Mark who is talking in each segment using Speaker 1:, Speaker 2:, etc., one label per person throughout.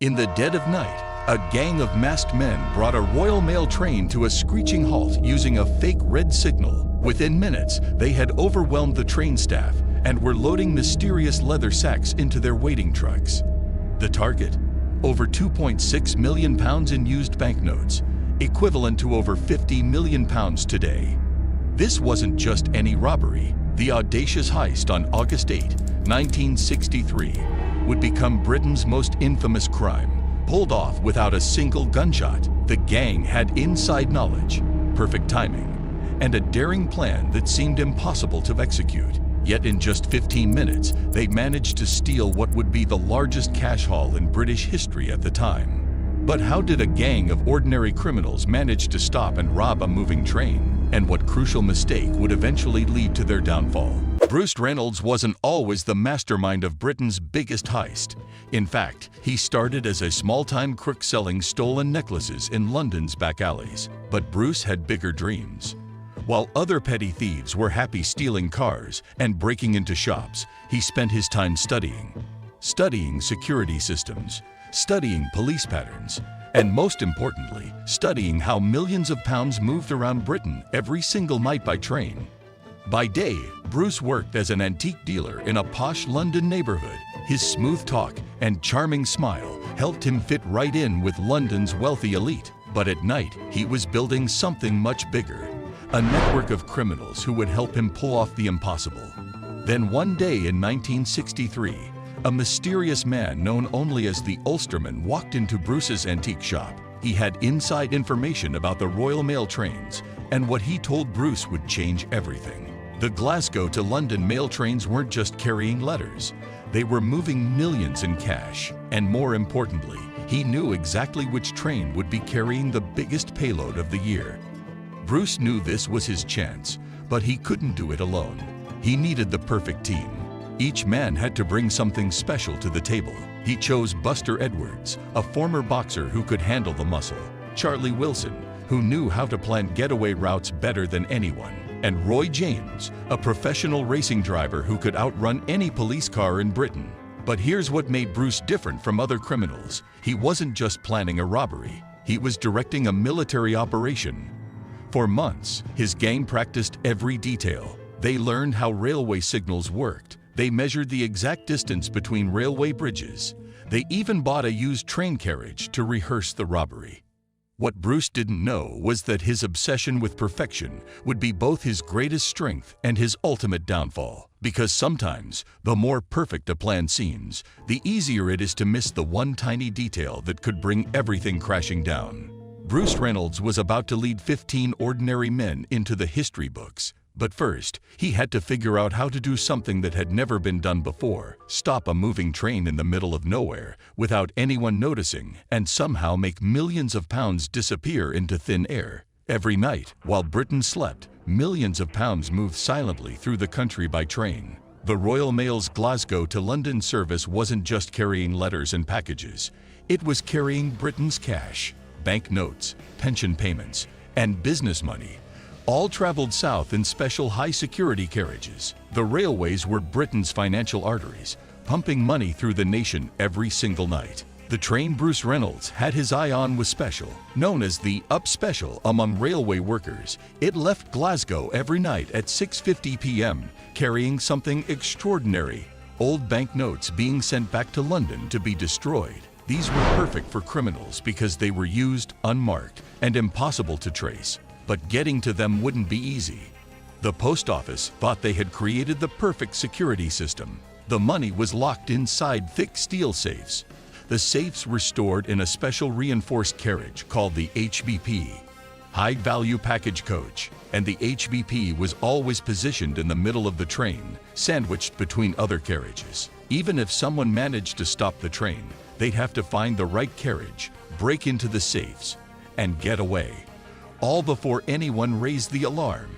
Speaker 1: In the dead of night, a gang of masked men brought a Royal Mail train to a screeching halt using a fake red signal. Within minutes, they had overwhelmed the train staff and were loading mysterious leather sacks into their waiting trucks. The target? Over £2.6 million in used banknotes, equivalent to over £50 million today. This wasn't just any robbery. The audacious heist on August 8, 1963, would become Britain's most infamous crime. Pulled off without a single gunshot, the gang had inside knowledge, perfect timing, and a daring plan that seemed impossible to execute. Yet in just 15 minutes, they managed to steal what would be the largest cash haul in British history at the time. But how did a gang of ordinary criminals manage to stop and rob a moving train? And what crucial mistake would eventually lead to their downfall? Bruce Reynolds wasn't always the mastermind of Britain's biggest heist. In fact, he started as a small-time crook selling stolen necklaces in London's back alleys. But Bruce had bigger dreams. While other petty thieves were happy stealing cars and breaking into shops, he spent his time studying security systems, studying police patterns, and most importantly, studying how millions of pounds moved around Britain every single night by train. By day, Bruce worked as an antique dealer in a posh London neighborhood. His smooth talk and charming smile helped him fit right in with London's wealthy elite. But at night, he was building something much bigger, a network of criminals who would help him pull off the impossible. Then one day in 1963, a mysterious man known only as the Ulsterman walked into Bruce's antique shop. He had inside information about the Royal Mail trains, and what he told Bruce would change everything. The Glasgow to London mail trains weren't just carrying letters. They were moving millions in cash, and more importantly, he knew exactly which train would be carrying the biggest payload of the year. Bruce knew this was his chance, but he couldn't do it alone. He needed the perfect team. Each man had to bring something special to the table. He chose Buster Edwards, a former boxer who could handle the muscle, Charlie Wilson, who knew how to plan getaway routes better than anyone, and Roy James, a professional racing driver who could outrun any police car in Britain. But here's what made Bruce different from other criminals. He wasn't just planning a robbery. He was directing a military operation. For months, his gang practiced every detail. They learned how railway signals worked. They measured the exact distance between railway bridges. They even bought a used train carriage to rehearse the robbery. What Bruce didn't know was that his obsession with perfection would be both his greatest strength and his ultimate downfall. Because sometimes, the more perfect a plan seems, the easier it is to miss the one tiny detail that could bring everything crashing down. Bruce Reynolds was about to lead 15 ordinary men into the history books. But first, he had to figure out how to do something that had never been done before: stop a moving train in the middle of nowhere without anyone noticing and somehow make millions of pounds disappear into thin air. Every night, while Britain slept, millions of pounds moved silently through the country by train. The Royal Mail's Glasgow to London service wasn't just carrying letters and packages. It was carrying Britain's cash, banknotes, pension payments, and business money. All traveled south in special high-security carriages. The railways were Britain's financial arteries, pumping money through the nation every single night. The train Bruce Reynolds had his eye on was special. Known as the Up Special among railway workers, it left Glasgow every night at 6:50 p.m., carrying something extraordinary: old banknotes being sent back to London to be destroyed. These were perfect for criminals because they were used, unmarked, and impossible to trace. But getting to them wouldn't be easy. The post office thought they had created the perfect security system. The money was locked inside thick steel safes. The safes were stored in a special reinforced carriage called the HBP, High Value Package Coach, and the HBP was always positioned in the middle of the train, sandwiched between other carriages. Even if someone managed to stop the train, they'd have to find the right carriage, break into the safes, and get away. All before anyone raised the alarm.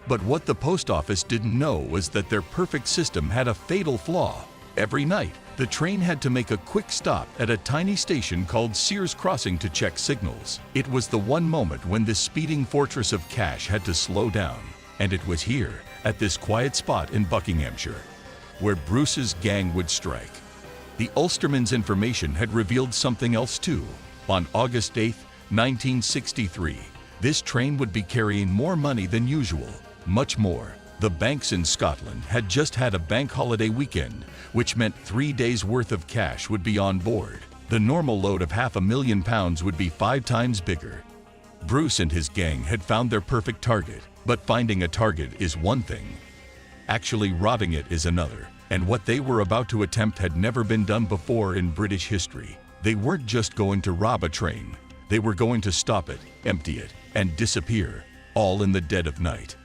Speaker 1: But what the post office didn't know was that their perfect system had a fatal flaw. Every night, the train had to make a quick stop at a tiny station called Sears Crossing to check signals. It was the one moment when this speeding fortress of cash had to slow down. And it was here, at this quiet spot in Buckinghamshire, where Bruce's gang would strike. The Ulsterman's information had revealed something else too. On August 8, 1963, this train would be carrying more money than usual, much more. The banks in Scotland had just had a bank holiday weekend, which meant 3 days' worth of cash would be on board. The normal load of £500,000 would be 5 times bigger. Bruce and his gang had found their perfect target, but finding a target is one thing. Actually robbing it is another, and what they were about to attempt had never been done before in British history. They weren't just going to rob a train. They were going to stop it, empty it, and disappear, all in the dead of night.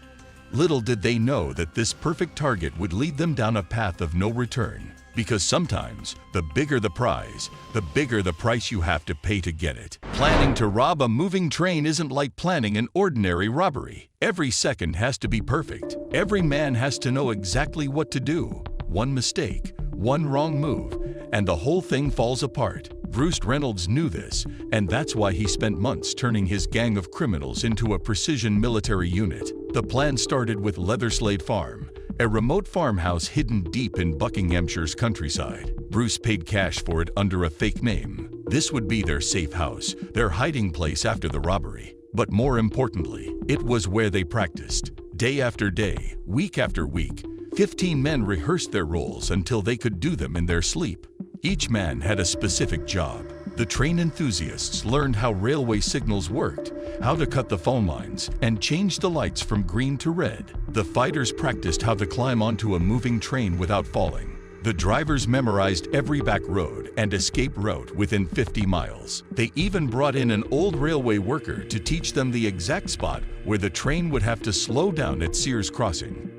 Speaker 1: Little did they know that this perfect target would lead them down a path of no return, because sometimes the bigger the prize, the bigger the price you have to pay to get it. Planning to rob a moving train isn't like planning an ordinary robbery. Every second has to be perfect. Every man has to know exactly what to do. One mistake, one wrong move, and the whole thing falls apart. Bruce Reynolds knew this, and that's why he spent months turning his gang of criminals into a precision military unit. The plan started with Leatherslade Farm, a remote farmhouse hidden deep in Buckinghamshire's countryside. Bruce paid cash for it under a fake name. This would be their safe house, their hiding place after the robbery. But more importantly, it was where they practiced. Day after day, week after week, 15 men rehearsed their roles until they could do them in their sleep. Each man had a specific job. The train enthusiasts learned how railway signals worked, how to cut the phone lines, and change the lights from green to red. The fighters practiced how to climb onto a moving train without falling. The drivers memorized every back road and escape route within 50 miles. They even brought in an old railway worker to teach them the exact spot where the train would have to slow down at Sears Crossing.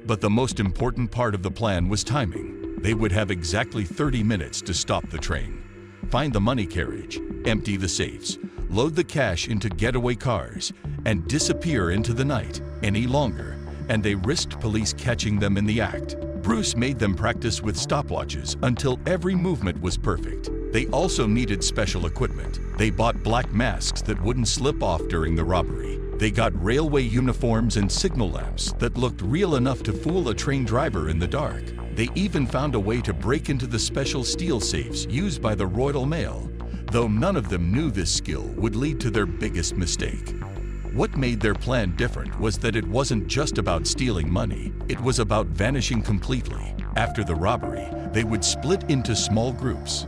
Speaker 1: But the most important part of the plan was timing. They would have exactly 30 minutes to stop the train, find the money carriage, empty the safes, load the cash into getaway cars, and disappear into the night. Any longer, and they risked police catching them in the act. Bruce made them practice with stopwatches until every movement was perfect. They also needed special equipment. They bought black masks that wouldn't slip off during the robbery. They got railway uniforms and signal lamps that looked real enough to fool a train driver in the dark. They even found a way to break into the special steel safes used by the Royal Mail, though none of them knew this skill would lead to their biggest mistake. What made their plan different was that it wasn't just about stealing money, it was about vanishing completely. After the robbery, they would split into small groups.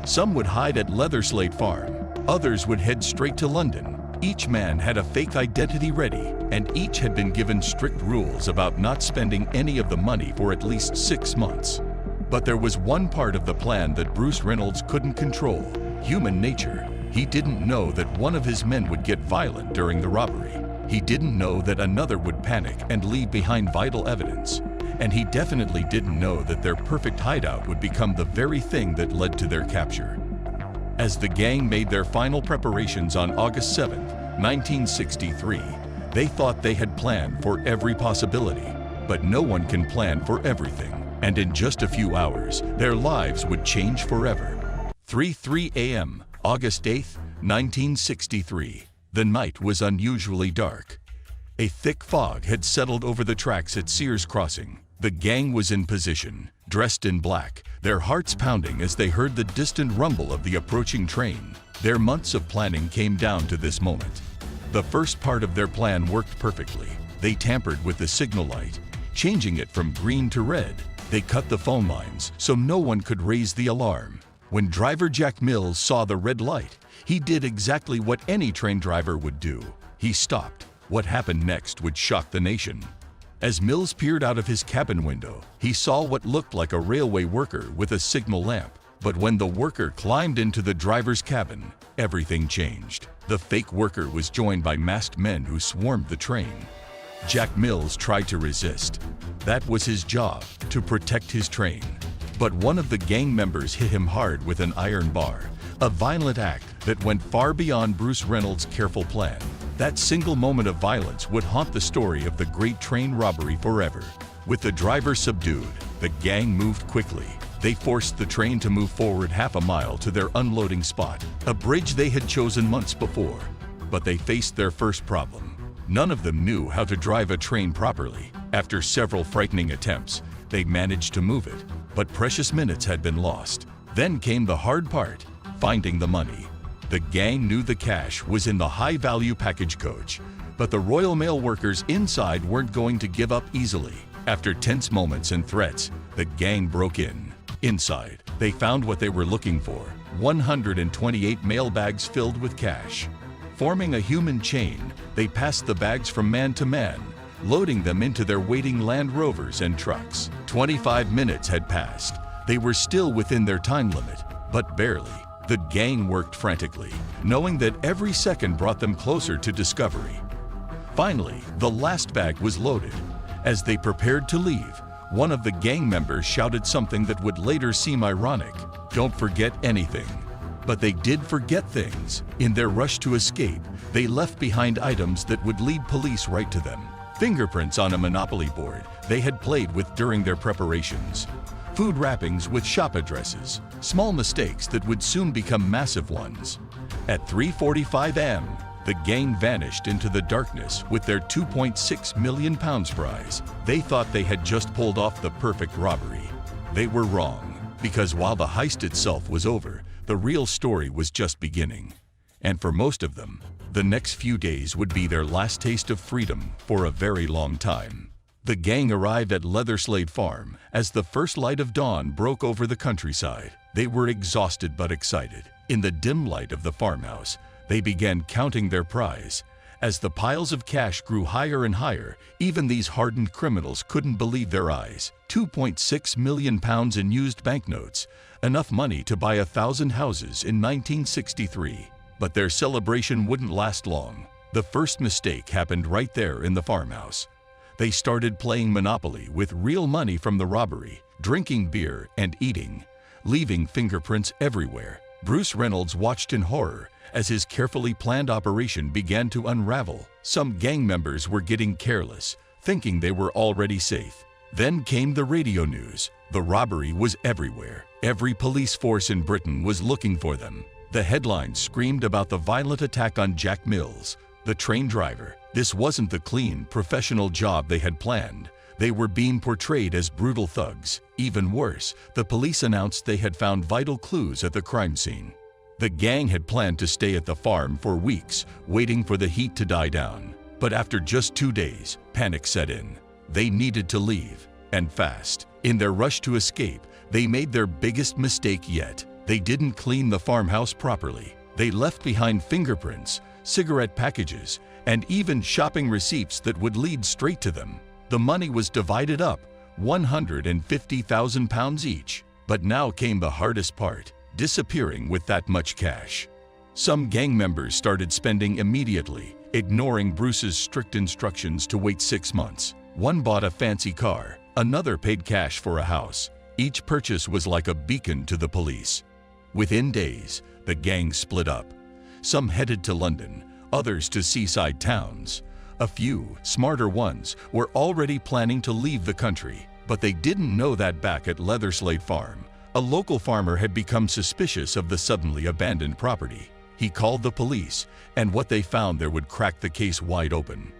Speaker 1: Some would hide at Leatherslade Farm, others would head straight to London. Each man had a fake identity ready, and each had been given strict rules about not spending any of the money for at least 6 months. But there was one part of the plan that Bruce Reynolds couldn't control: human nature. He didn't know that one of his men would get violent during the robbery. He didn't know that another would panic and leave behind vital evidence. And he definitely didn't know that their perfect hideout would become the very thing that led to their capture. As the gang made their final preparations on August 7, 1963, they thought they had planned for every possibility. But no one can plan for everything. And in just a few hours, their lives would change forever. 3:03 a.m., August 8, 1963. The night was unusually dark. A thick fog had settled over the tracks at Sears Crossing. The gang was in position, dressed in black, their hearts pounding as they heard the distant rumble of the approaching train. Their months of planning came down to this moment. The first part of their plan worked perfectly. They tampered with the signal light, changing it from green to red. They cut the phone lines so no one could raise the alarm. When driver Jack Mills saw the red light, he did exactly what any train driver would do. He stopped. What happened next would shock the nation. As Mills peered out of his cabin window, he saw what looked like a railway worker with a signal lamp. But when the worker climbed into the driver's cabin, everything changed. The fake worker was joined by masked men who swarmed the train. Jack Mills tried to resist. That was his job, to protect his train. But one of the gang members hit him hard with an iron bar, a violent act that went far beyond Bruce Reynolds' careful plan. That single moment of violence would haunt the story of the great train robbery forever. With the driver subdued, the gang moved quickly. They forced the train to move forward half a mile to their unloading spot, a bridge they had chosen months before. But they faced their first problem. None of them knew how to drive a train properly. After several frightening attempts, they managed to move it, but precious minutes had been lost. Then came the hard part, finding the money. The gang knew the cash was in the high-value package coach, but the Royal Mail workers inside weren't going to give up easily. After tense moments and threats, the gang broke in. Inside, they found what they were looking for: 128 mail bags filled with cash. Forming a human chain, they passed the bags from man to man, loading them into their waiting Land Rovers and trucks. 25 minutes had passed. They were still within their time limit, but barely. The gang worked frantically, knowing that every second brought them closer to discovery. Finally, the last bag was loaded. As they prepared to leave, one of the gang members shouted something that would later seem ironic: "Don't forget anything." But they did forget things. In their rush to escape, they left behind items that would lead police right to them. Fingerprints on a Monopoly board they had played with during their preparations. Food wrappings with shop addresses. Small mistakes that would soon become massive ones. At 3:45 a.m., the gang vanished into the darkness with their £2.6 million prize. They thought they had just pulled off the perfect robbery. They were wrong, because while the heist itself was over, the real story was just beginning. And for most of them, the next few days would be their last taste of freedom for a very long time. The gang arrived at Leatherslade Farm as the first light of dawn broke over the countryside. They were exhausted but excited. In the dim light of the farmhouse, they began counting their prize. As the piles of cash grew higher and higher, even these hardened criminals couldn't believe their eyes. £2.6 million in used banknotes, enough money to buy 1,000 houses in 1963. But their celebration wouldn't last long. The first mistake happened right there in the farmhouse. They started playing Monopoly with real money from the robbery, drinking beer and eating, leaving fingerprints everywhere. Bruce Reynolds watched in horror as his carefully planned operation began to unravel. Some gang members were getting careless, thinking they were already safe. Then came the radio news. The robbery was everywhere. Every police force in Britain was looking for them. The headlines screamed about the violent attack on Jack Mills, the train driver. This wasn't the clean, professional job they had planned. They were being portrayed as brutal thugs. Even worse, the police announced they had found vital clues at the crime scene. The gang had planned to stay at the farm for weeks, waiting for the heat to die down. But after just 2 days, panic set in. They needed to leave, and fast. In their rush to escape, they made their biggest mistake yet. They didn't clean the farmhouse properly. They left behind fingerprints, cigarette packages, and even shopping receipts that would lead straight to them. The money was divided up, £150,000 each. But now came the hardest part: disappearing with that much cash. Some gang members started spending immediately, ignoring Bruce's strict instructions to wait 6 months. One bought a fancy car, another paid cash for a house. Each purchase was like a beacon to the police. Within days, the gang split up. Some headed to London, others to seaside towns. A few, smarter ones, were already planning to leave the country. But they didn't know that back at Leatherslade Farm, a local farmer had become suspicious of the suddenly abandoned property. He called the police, and what they found there would crack the case wide open.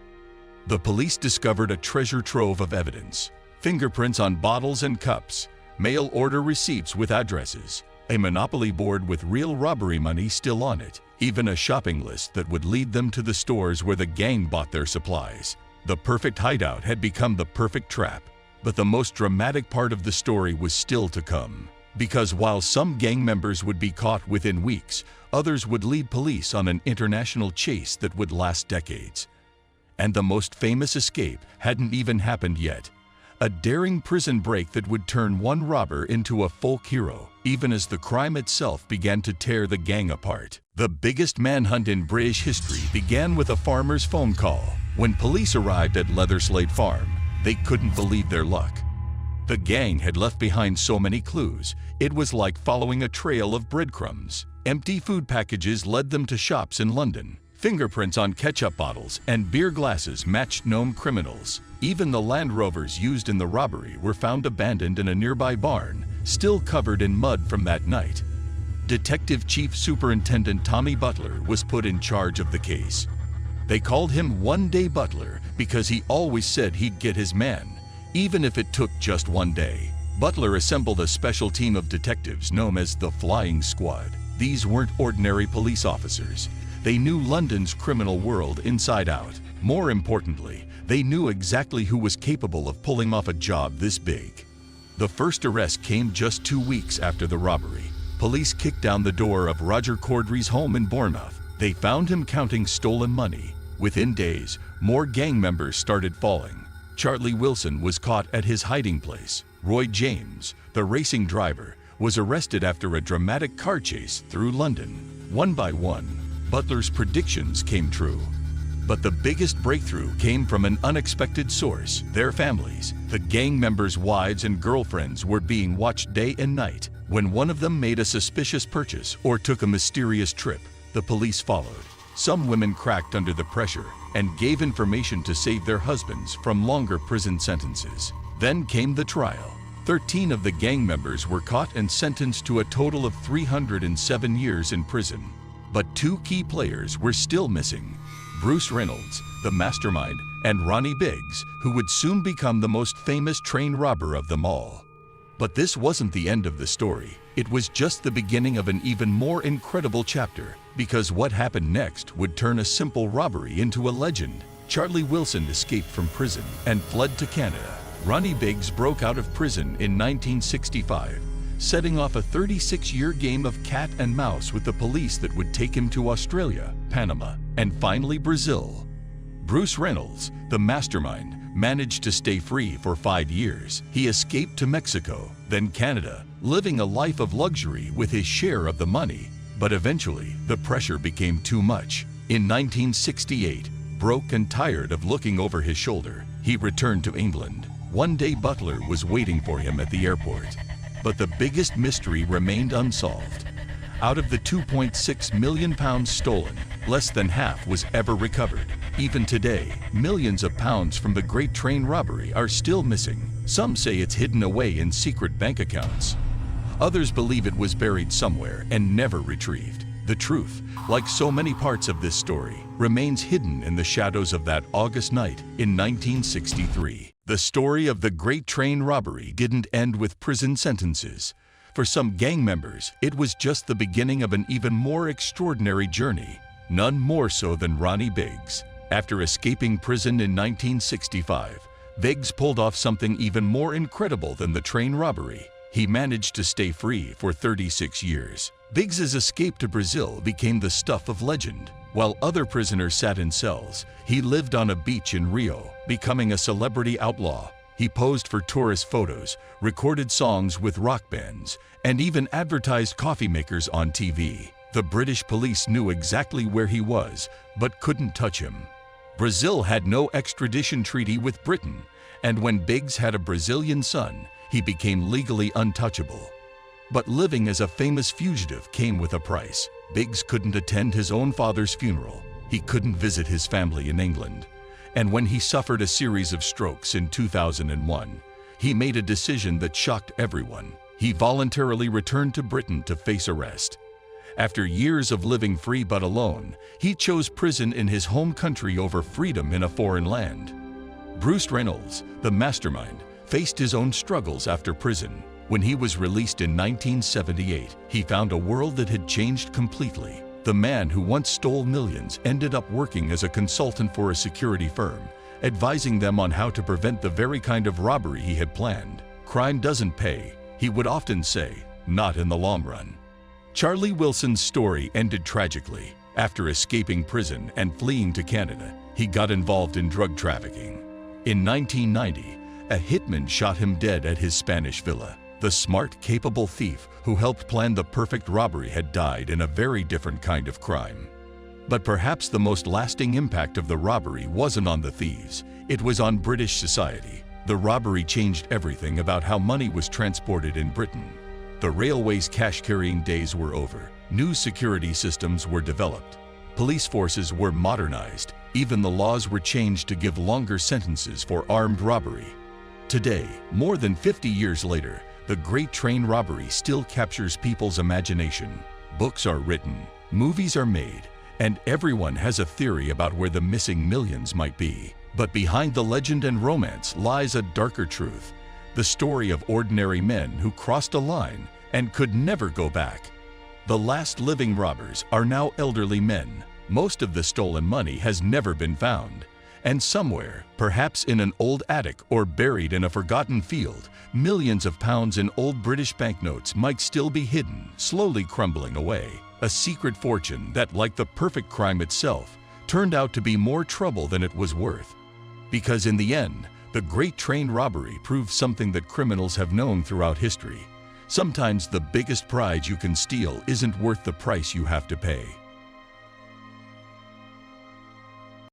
Speaker 1: The police discovered a treasure trove of evidence: fingerprints on bottles and cups, mail order receipts with addresses, a Monopoly board with real robbery money still on it, even a shopping list that would lead them to the stores where the gang bought their supplies. The perfect hideout had become the perfect trap. But the most dramatic part of the story was still to come. Because while some gang members would be caught within weeks, others would lead police on an international chase that would last decades. And the most famous escape hadn't even happened yet. A daring prison break that would turn one robber into a folk hero, even as the crime itself began to tear the gang apart. The biggest manhunt in British history began with a farmer's phone call. When police arrived at Leatherslade Farm, they couldn't believe their luck. The gang had left behind so many clues, it was like following a trail of breadcrumbs. Empty food packages led them to shops in London. Fingerprints on ketchup bottles and beer glasses matched known criminals. Even the Land Rovers used in the robbery were found abandoned in a nearby barn, still covered in mud from that night. Detective Chief Superintendent Tommy Butler was put in charge of the case. They called him One-Day Butler because he always said he'd get his man, even if it took just one day. Butler assembled a special team of detectives known as the Flying Squad. These weren't ordinary police officers. They knew London's criminal world inside out. More importantly, they knew exactly who was capable of pulling off a job this big. The first arrest came just 2 weeks after the robbery. Police kicked down the door of Roger Corddry's home in Bournemouth. They found him counting stolen money. Within days, more gang members started falling. Charlie Wilson was caught at his hiding place. Roy James, the racing driver, was arrested after a dramatic car chase through London. One by one, Butler's predictions came true. But the biggest breakthrough came from an unexpected source: their families. The gang members' wives and girlfriends were being watched day and night. When one of them made a suspicious purchase or took a mysterious trip, the police followed. Some women cracked under the pressure and gave information to save their husbands from longer prison sentences. Then came the trial. 13 of the gang members were caught and sentenced to a total of 307 years in prison. But 2 key players were still missing: Bruce Reynolds, the mastermind, and Ronnie Biggs, who would soon become the most famous train robber of them all. But this wasn't the end of the story. It was just the beginning of an even more incredible chapter, because what happened next would turn a simple robbery into a legend. Charlie Wilson escaped from prison and fled to Canada. Ronnie Biggs broke out of prison in 1965, setting off a 36-year game of cat and mouse with the police that would take him to Australia, Panama, and finally Brazil. Bruce Reynolds, the mastermind, managed to stay free for 5 years. He escaped to Mexico, then Canada, living a life of luxury with his share of the money. But eventually, the pressure became too much. In 1968, broke and tired of looking over his shoulder, he returned to England. One day Butler was waiting for him at the airport. But the biggest mystery remained unsolved. Out of the £2.6 million stolen, less than half was ever recovered. Even today, millions of pounds from the Great Train Robbery are still missing. Some say it's hidden away in secret bank accounts. Others believe it was buried somewhere and never retrieved. The truth, like so many parts of this story, remains hidden in the shadows of that August night in 1963. The story of the Great Train Robbery didn't end with prison sentences. For some gang members, it was just the beginning of an even more extraordinary journey, none more so than Ronnie Biggs. After escaping prison in 1965, Biggs pulled off something even more incredible than the train robbery. He managed to stay free for 36 years. Biggs's escape to Brazil became the stuff of legend. While other prisoners sat in cells, he lived on a beach in Rio, becoming a celebrity outlaw. He posed for tourist photos, recorded songs with rock bands, and even advertised coffee makers on TV. The British police knew exactly where he was, but couldn't touch him. Brazil had no extradition treaty with Britain, and when Biggs had a Brazilian son, he became legally untouchable. But living as a famous fugitive came with a price. Biggs couldn't attend his own father's funeral. He couldn't visit his family in England. And when he suffered a series of strokes in 2001, he made a decision that shocked everyone. He voluntarily returned to Britain to face arrest. After years of living free but alone, he chose prison in his home country over freedom in a foreign land. Bruce Reynolds, the mastermind, faced his own struggles after prison. When he was released in 1978, he found a world that had changed completely. The man who once stole millions ended up working as a consultant for a security firm, advising them on how to prevent the very kind of robbery he had planned. Crime doesn't pay, he would often say, not in the long run. Charlie Wilson's story ended tragically. After escaping prison and fleeing to Canada, he got involved in drug trafficking. In 1990, a hitman shot him dead at his Spanish villa. The smart, capable thief who helped plan the perfect robbery had died in a very different kind of crime. But perhaps the most lasting impact of the robbery wasn't on the thieves, it was on British society. The robbery changed everything about how money was transported in Britain. The railway's cash-carrying days were over. New security systems were developed. Police forces were modernized. Even the laws were changed to give longer sentences for armed robbery. Today, more than 50 years later, the Great Train Robbery still captures people's imagination. Books are written, movies are made, and everyone has a theory about where the missing millions might be. But behind the legend and romance lies a darker truth. the story of ordinary men who crossed a line and could never go back. The last living robbers are now elderly men. Most of the stolen money has never been found. And somewhere, perhaps in an old attic or buried in a forgotten field, millions of pounds in old British banknotes might still be hidden, slowly crumbling away. A secret fortune that, like the perfect crime itself, turned out to be more trouble than it was worth. Because in the end, the Great Train Robbery proves something that criminals have known throughout history. Sometimes the biggest prize you can steal isn't worth the price you have to pay.